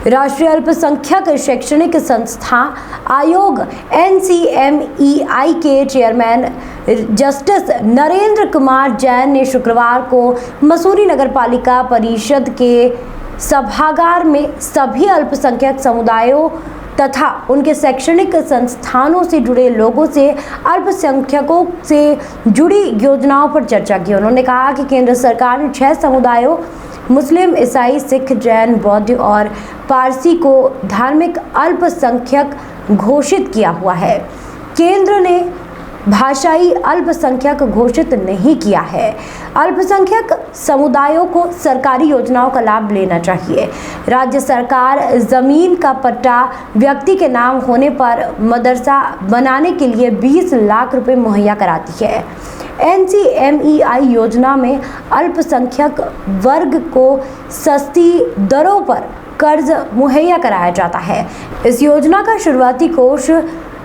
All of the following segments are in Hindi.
राष्ट्रीय अल्पसंख्यक शैक्षणिक संस्था आयोग NCMEI के चेयरमैन जस्टिस नरेंद्र कुमार जैन ने शुक्रवार को मसूरी नगरपालिका परिषद के सभागार में सभी अल्पसंख्यक समुदायों तथा उनके शैक्षणिक संस्थानों से जुड़े लोगों से अल्पसंख्यकों से जुड़ी योजनाओं पर चर्चा की। उन्होंने कहा कि केंद्र सरकार ने 6 समुदायों मुस्लिम, ईसाई, सिख, जैन, बौद्ध और पारसी को धार्मिक अल्पसंख्यक घोषित किया हुआ है। केंद्र ने भाषाई अल्पसंख्यक घोषित नहीं किया है। अल्पसंख्यक समुदायों को सरकारी योजनाओं का लाभ लेना चाहिए। राज्य सरकार जमीन का पट्टा व्यक्ति के नाम होने पर मदरसा बनाने के लिए 20 लाख रुपए मुहैया कराती है। NCMEI योजना में अल्पसंख्यक वर्ग को सस्ती दरों पर कर्ज मुहैया कराया जाता है। इस योजना का शुरुआती कोष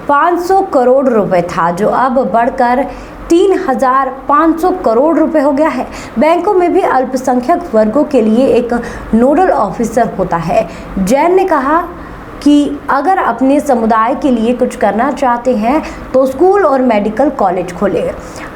500 करोड़ रुपए था, जो अब बढ़कर 3,500 करोड़ रुपए हो गया है। बैंकों में भी अल्पसंख्यक वर्गों के लिए एक नोडल ऑफिसर होता है। जैन ने कहा कि अगर अपने समुदाय के लिए कुछ करना चाहते हैं तो स्कूल और मेडिकल कॉलेज खोलें।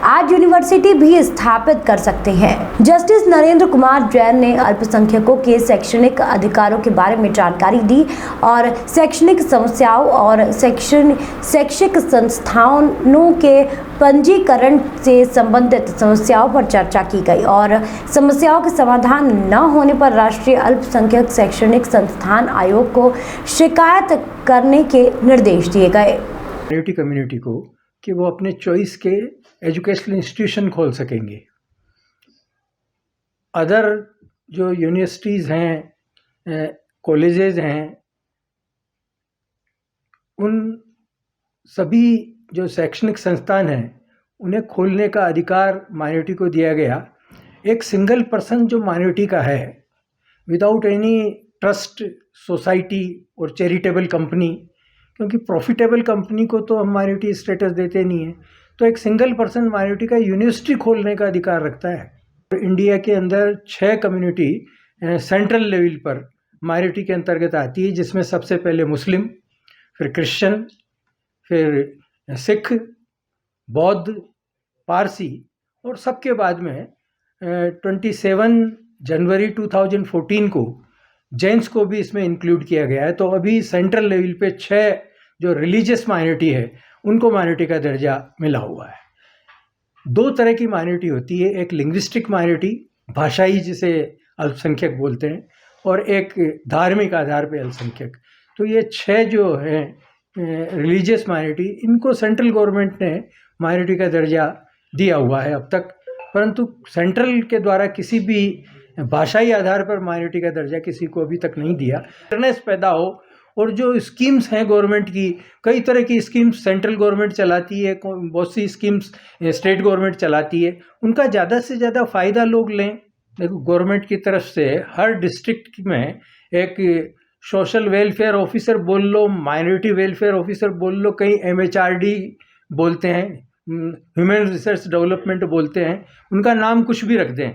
आज यूनिवर्सिटी भी स्थापित कर सकते हैं। जस्टिस नरेंद्र कुमार जैन ने अल्पसंख्यकों के शैक्षणिक अधिकारों के बारे में जानकारी दी और शैक्षणिक समस्याओं और शैक्षिक संस्थानों के पंजीकरण से संबंधित समस्याओं पर चर्चा की गई और समस्याओं के समाधान न होने पर राष्ट्रीय अल्पसंख्यक शैक्षणिक संस्थान आयोग को शिकायत करने के निर्देश दिए गए। कम्युनिटी को कि वो अपने चॉइस के एजुकेशनल इंस्टीट्यूशन खोल सकेंगे। अदर जो यूनिवर्सिटीज़ हैं, कॉलेजेस हैं, उन सभी जो शैक्षणिक संस्थान हैं उन्हें खोलने का अधिकार माइनॉरिटी को दिया गया। एक सिंगल पर्सन जो माइनॉरिटी का है, विदाउट एनी ट्रस्ट, सोसाइटी और चैरिटेबल कंपनी, क्योंकि प्रॉफिटेबल कंपनी को तो हम माइनॉरिटी स्टेटस देते नहीं हैं, तो एक सिंगल पर्सन माइनॉरिटी का यूनिवर्सिटी खोलने का अधिकार रखता है। तो इंडिया के अंदर 6 कम्युनिटी सेंट्रल लेवल पर माइनॉरिटी के अंतर्गत आती है, जिसमें सबसे पहले मुस्लिम, फिर क्रिश्चियन, फिर सिख, बौद्ध, पारसी और सबके बाद में 27 जनवरी 2014 को जैन्स को भी इसमें इंक्लूड किया गया है। तो अभी सेंट्रल लेवल पे 6 जो रिलीजियस माइनॉरिटी है उनको माइनॉरिटी का दर्जा मिला हुआ है। 2 तरह की माइनॉरिटी होती है, एक लिंग्विस्टिक माइनॉरिटी, भाषाई जिसे अल्पसंख्यक बोलते हैं, और एक धार्मिक आधार पे अल्पसंख्यक। तो ये 6 जो हैं रिलीजियस माइनॉरिटी, इनको सेंट्रल गवर्नमेंट ने माइनॉरिटी का दर्जा दिया हुआ है अब तक, परंतु सेंट्रल के द्वारा किसी भी भाषाई आधार पर माइनॉरिटी का दर्जा किसी को अभी तक नहीं दिया। अवेयरनेस पैदा हो, और जो स्कीम्स हैं गवर्नमेंट की, कई तरह की स्कीम्स सेंट्रल गवर्नमेंट चलाती है, बहुत सी स्कीम्स स्टेट गवर्नमेंट चलाती है, उनका ज़्यादा से ज़्यादा फ़ायदा लोग लें। देखो, गवर्नमेंट की तरफ से हर डिस्ट्रिक्ट में एक सोशल वेलफेयर ऑफिसर बोल लो, माइनॉरिटी वेलफेयर ऑफिसर बोल लो, कहीं MHRD बोलते हैं, ह्यूमन रिसोर्स डेवलपमेंट बोलते हैं, उनका नाम कुछ भी रख दें,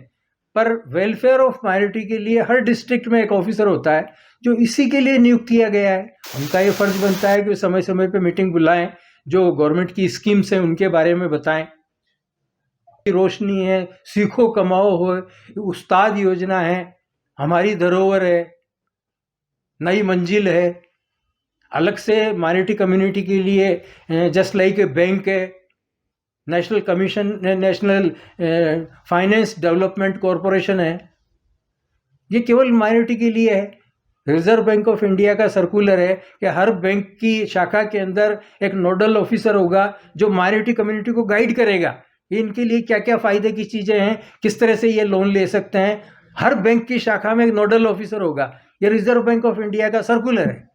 पर वेलफेयर ऑफ माइनॉरिटी के लिए हर डिस्ट्रिक्ट में एक ऑफिसर होता है जो इसी के लिए नियुक्त किया गया है। उनका ये फर्ज बनता है कि समय समय पे मीटिंग बुलाएं, जो गवर्नमेंट की स्कीम्स हैं उनके बारे में बताएं। रोशनी है, सीखो कमाओ हो, उस्ताद योजना है, हमारी धरोहर है, नई मंजिल है, अलग से माइनॉरिटी कम्युनिटी के लिए जस्ट लाइक ए बैंक है, national commission, national finance development corporation है। ये केवल माइनॉरिटी के लिए है। रिजर्व बैंक ऑफ इंडिया का सर्कुलर है कि हर बैंक की शाखा के अंदर एक नोडल ऑफिसर होगा जो माइनॉरिटी कम्युनिटी को गाइड करेगा, इनके लिए क्या क्या फ़ायदे की चीज़ें हैं, किस तरह से ये लोन ले सकते हैं। हर बैंक की शाखा में एक नोडल ऑफिसर होगा। ये रिजर्व बैंक ऑफ इंडिया का सर्कुलर है।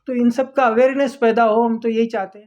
तो इन सब का अवेयरनेस पैदा हो, हम तो यही चाहते हैं।